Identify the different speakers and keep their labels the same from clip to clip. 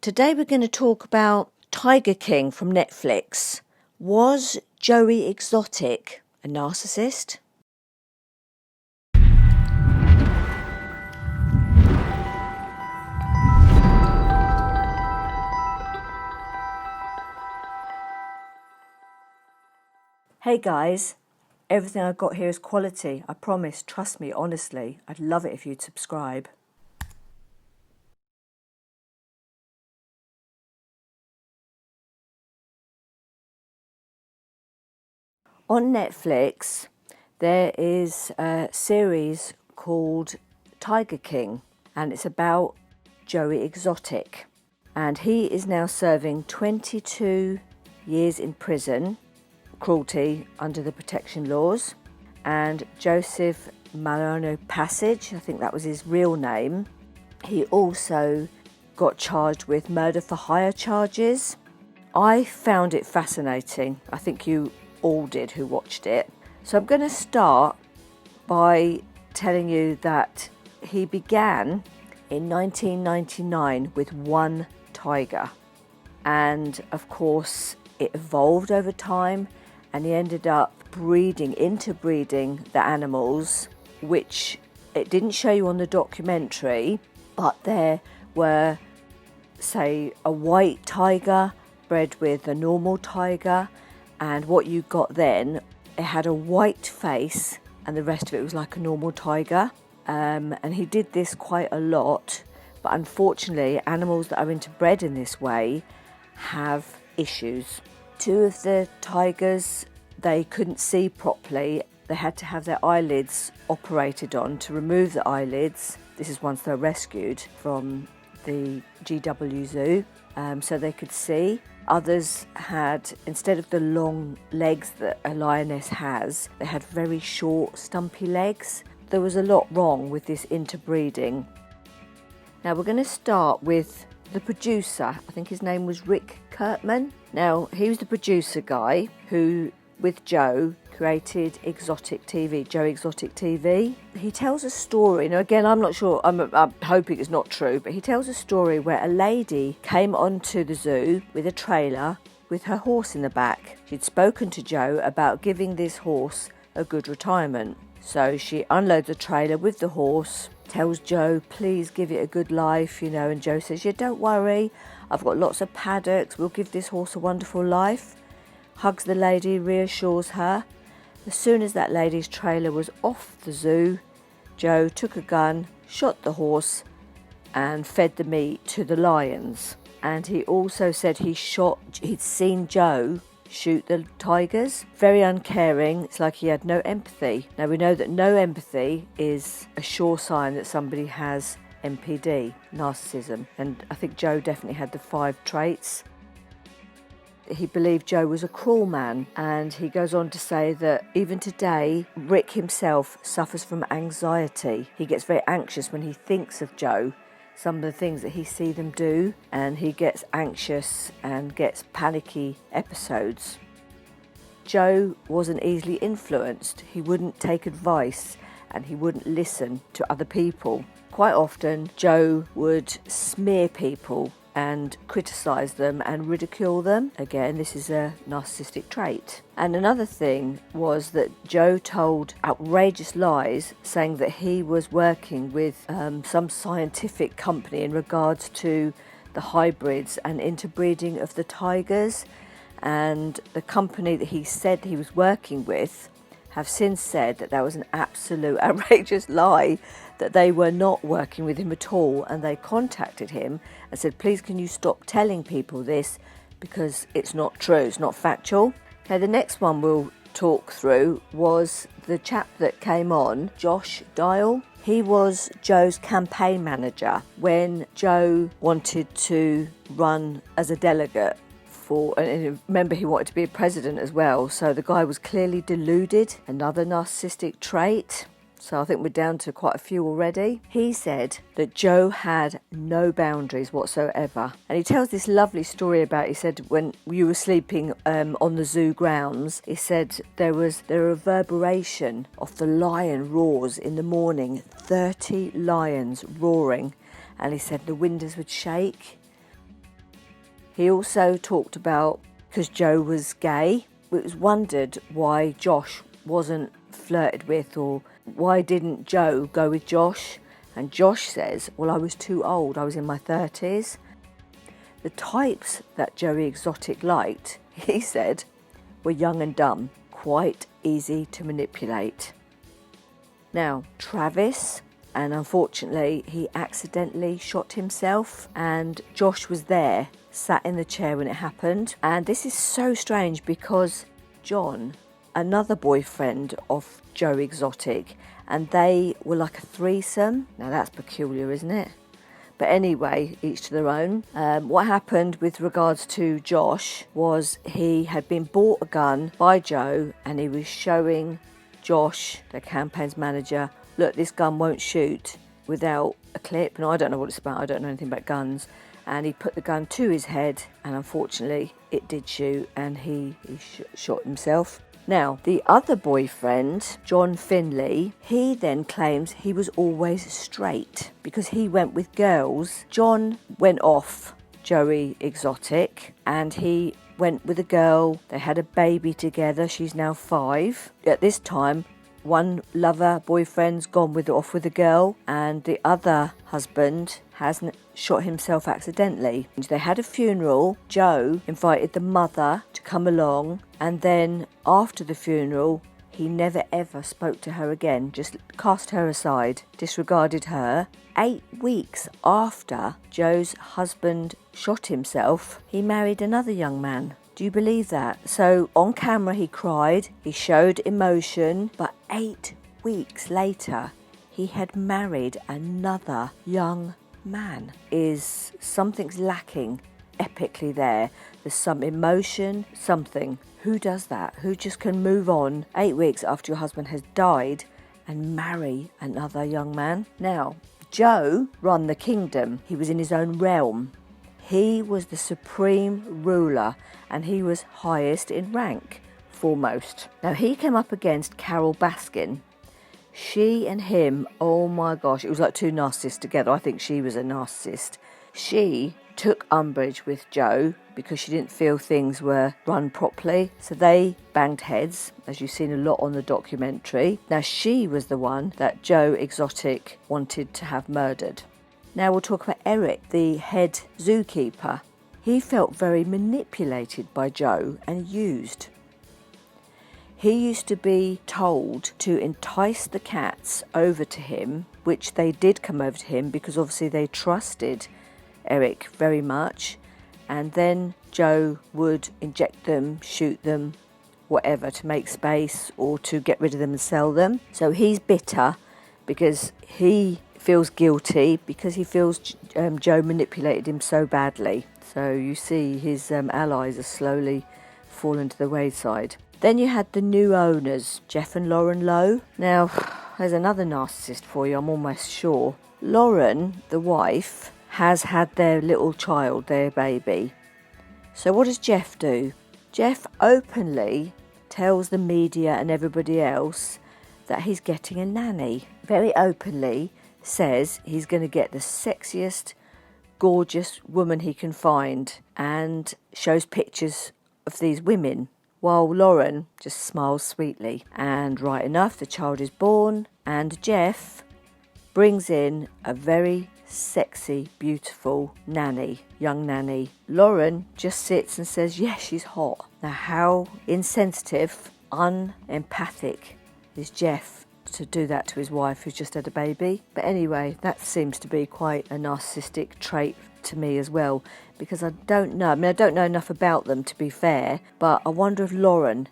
Speaker 1: Today we're going to talk about Tiger King from Netflix. Was Joey Exotic a narcissist? Hey guys, everything I've got here is quality. I promise, trust me, honestly. I'd love it if you'd subscribe. On Netflix, there is a series called Tiger King, and it's about Joey Exotic. And he is now serving 22 years in prison, cruelty under the protection laws. And Joseph Malano Passage, I think that was his real name, he also got charged with murder for hire charges. I found it fascinating. I think you all did who watched it. So I'm going to start by telling you that he began in 1999 with one tiger, and of course it evolved over time, and he ended up interbreeding the animals, which it didn't show you on the documentary, but there were, say, a white tiger bred with a normal tiger, and what you got then, it had a white face and the rest of it was like a normal tiger. And he did this quite a lot, but unfortunately animals that are interbred in this way have issues. Two of the tigers, they couldn't see properly. They had to have their eyelids operated on to remove the eyelids. This is once they're rescued from the GW zoo, so they could see. Others had, instead of the long legs that a lioness has, they had very short, stumpy legs. There was a lot wrong with this interbreeding. Now we're going to start with the producer. I think his name was Rick Kirkman. Now he was the producer guy who, with Joe, created Exotic TV, Joe Exotic TV. He tells a story, now again I'm not sure, I'm hoping it's not true, but he tells a story where a lady came onto the zoo with a trailer with her horse in the back. She'd spoken to Joe about giving this horse a good retirement. So she unloads the trailer with the horse, tells Joe, please give it a good life, and Joe says, yeah, don't worry, I've got lots of paddocks, we'll give this horse a wonderful life. Hugs the lady, reassures her. As soon as that lady's trailer was off the zoo, Joe took a gun, shot the horse and fed the meat to the lions. And he also said he'd seen Joe shoot the tigers. Very uncaring. It's like he had no empathy. Now we know that no empathy is a sure sign that somebody has NPD, narcissism. And I think Joe definitely had the 5 traits. He believed Joe was a cruel man, and he goes on to say that even today, Rick himself suffers from anxiety. He gets very anxious when he thinks of Joe, some of the things that he sees them do, and he gets anxious and gets panicky episodes. Joe wasn't easily influenced. He wouldn't take advice and he wouldn't listen to other people. Quite often, Joe would smear people and criticise them and ridicule them. Again, this is a narcissistic trait. And another thing was that Joe told outrageous lies, saying that he was working with some scientific company in regards to the hybrids and interbreeding of the tigers. And the company that he said he was working with have since said that was an absolute outrageous lie, that they were not working with him at all, and they contacted him and said, please can you stop telling people this because it's not true, it's not factual. Okay, the next one we'll talk through was the chap that came on, Josh Dial. He was Joe's campaign manager when Joe wanted to run as a delegate and remember he wanted to be a president as well, so the guy was clearly deluded, another narcissistic trait. So I think we're down to quite a few already. He said that Joe had no boundaries whatsoever. And he tells this lovely story about, he said, when you were sleeping on the zoo grounds, he said there was the reverberation of the lion roars in the morning, 30 lions roaring. And he said the windows would shake. He also talked about, because Joe was gay, it was wondered why Josh wasn't flirted with, or why didn't Joe go with Josh? And Josh says, well, I was too old, I was in my 30s. The types that Joey Exotic liked, he said, were young and dumb, quite easy to manipulate. Now, Travis, and unfortunately he accidentally shot himself, and Josh was there, sat in the chair when it happened. And this is so strange because John, another boyfriend of Joe Exotic, and they were like a threesome. Now that's peculiar, isn't it? But anyway, each to their own. What happened with regards to Josh was he had been bought a gun by Joe, and he was showing Josh, the campaign's manager, look, this gun won't shoot without a clip. And I don't know what it's about, I don't know anything about guns. And he put the gun to his head, and unfortunately it did shoot, and he shot himself. Now, the other boyfriend, John Finley, he then claims he was always straight because he went with girls. John went off Joey Exotic, and he went with a girl. They had a baby together. She's now 5. At this time, one lover, boyfriend's gone off with a girl, and the other husband has shot himself accidentally. They had a funeral. Joe invited the mother to come along, and then after the funeral, he never ever spoke to her again, just cast her aside, disregarded her. 8 weeks after Joe's husband shot himself, he married another young man. Do you believe that? So on camera he cried, he showed emotion, but 8 weeks later he had married another young man. Something's lacking epically there. There's some emotion, something. Who does that? Who just can move on 8 weeks after your husband has died and marry another young man? Now, Joe run the kingdom. He was in his own realm. He was the supreme ruler, and he was highest in rank, foremost. Now, he came up against Carol Baskin. She and him, oh my gosh, it was like two narcissists together. I think she was a narcissist. She took umbrage with Joe because she didn't feel things were run properly. So they banged heads, as you've seen a lot on the documentary. Now, she was the one that Joe Exotic wanted to have murdered. Now we'll talk about Eric, the head zookeeper. He felt very manipulated by Joe and used. He used to be told to entice the cats over to him, which they did come over to him because obviously they trusted Eric very much. And then Joe would inject them, shoot them, whatever, to make space or to get rid of them and sell them. So he's bitter because he feels guilty because he feels Joe manipulated him so badly. So you see his allies are slowly falling to the wayside. Then you had the new owners, Jeff and Lauren Lowe. Now, there's another narcissist for you, I'm almost sure. Lauren, the wife, has had their little child, their baby. So what does Jeff do? Jeff openly tells the media and everybody else that he's getting a nanny. Very openly says he's going to get the sexiest, gorgeous woman he can find, and shows pictures of these women, while Lauren just smiles sweetly. And right enough, the child is born, and Jeff brings in a very sexy, beautiful nanny, young nanny. Lauren just sits and says, yes, she's hot. Now, how insensitive, unempathic is Jeff to do that to his wife who's just had a baby? But anyway, that seems to be quite a narcissistic trait to me as well, because I don't know enough about them to be fair, but I wonder if Lauren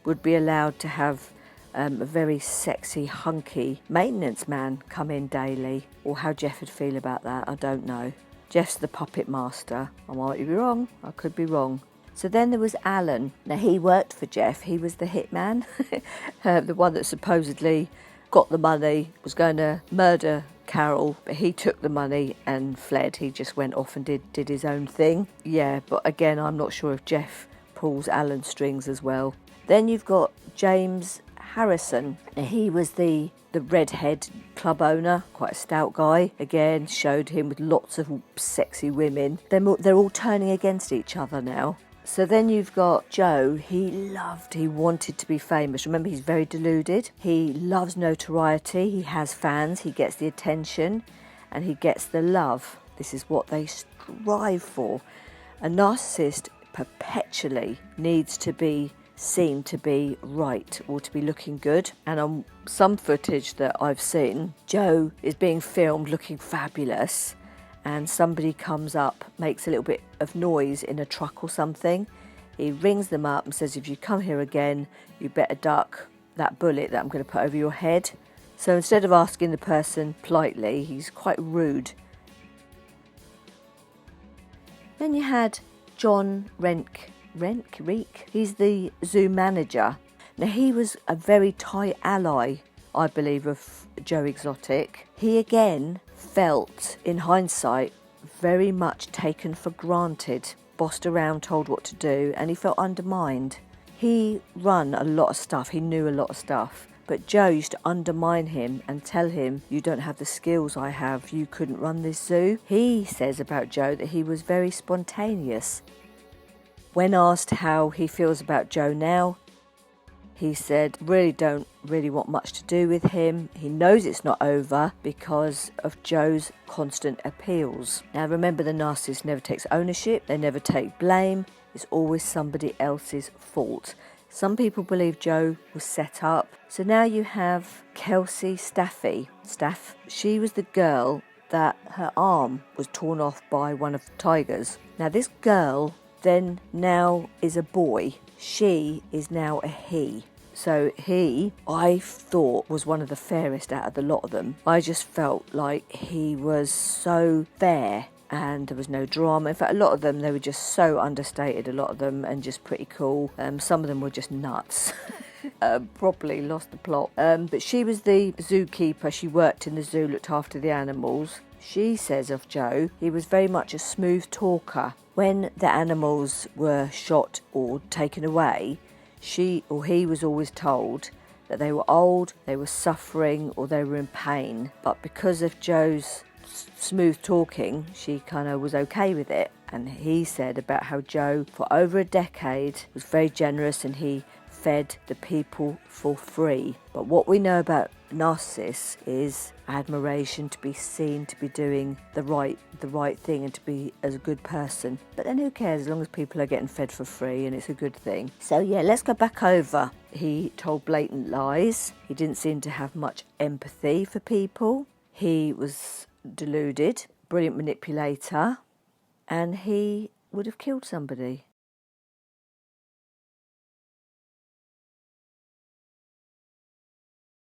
Speaker 1: would be allowed to have a very sexy, hunky maintenance man come in daily, or how Jeff would feel about that. I don't know. Jeff's the puppet master. I might be wrong, I could be wrong. So then there was Alan. Now, he worked for Jeff. He was the hitman, the one that supposedly got the money, was going to murder Carol, but he took the money and fled. He just went off and did his own thing. Yeah, but again, I'm not sure if Jeff pulls Alan's strings as well. Then you've got James Harrison. Now, he was the redhead club owner, quite a stout guy. Again, showed him with lots of sexy women. They're all turning against each other now. So then you've got Joe. He wanted to be famous. Remember, he's very deluded. He loves notoriety. He has fans. He gets the attention and he gets the love. This is what they strive for. A narcissist perpetually needs to be seen to be right or to be looking good. And on some footage that I've seen, Joe is being filmed looking fabulous, and somebody comes up, makes a little bit of noise in a truck or something. He rings them up and says, if you come here again, you better duck that bullet that I'm going to put over your head. So instead of asking the person politely, he's quite rude. Then you had John Reek. He's the zoo manager. Now, he was a very tight ally, I believe, of Joe Exotic. He again felt, in hindsight, very much taken for granted, bossed around, told what to do, and he felt undermined. He ran a lot of stuff, he knew a lot of stuff, but Joe used to undermine him and tell him, you don't have the skills I have, you couldn't run this zoo. He says about Joe that he was very spontaneous. When asked how he feels about Joe now, he said, don't really want much to do with him. He knows it's not over because of Joe's constant appeals. Now remember, the narcissist never takes ownership, they never take blame, it's always somebody else's fault. Some people believe Joe was set up. So now you have Kelsey Staff. She was the girl that her arm was torn off by one of the tigers. Now this girl then now is a boy. She is now a he. So he, I thought, was one of the fairest out of the lot of them. I just felt like he was so fair and there was no drama. In fact, a lot of them, they were just so understated, a lot of them, and just pretty cool. Some of them were just nuts. Properly lost the plot. But she was the zookeeper. She worked in the zoo, looked after the animals. She says of Joe, he was very much a smooth talker. When the animals were shot or taken away, she or he was always told that they were old, they were suffering, or they were in pain. But because of Joe's smooth talking, she kind of was okay with it. And he said about how Joe, for over a decade, was very generous and he fed the people for free. But what we know about narcissists is admiration, to be seen to be doing the right thing and to be as a good person. But then who cares, as long as people are getting fed for free and it's a good thing. So yeah, let's go back over. He told blatant lies. He didn't seem to have much empathy for people. He was deluded, brilliant manipulator, and he would have killed somebody.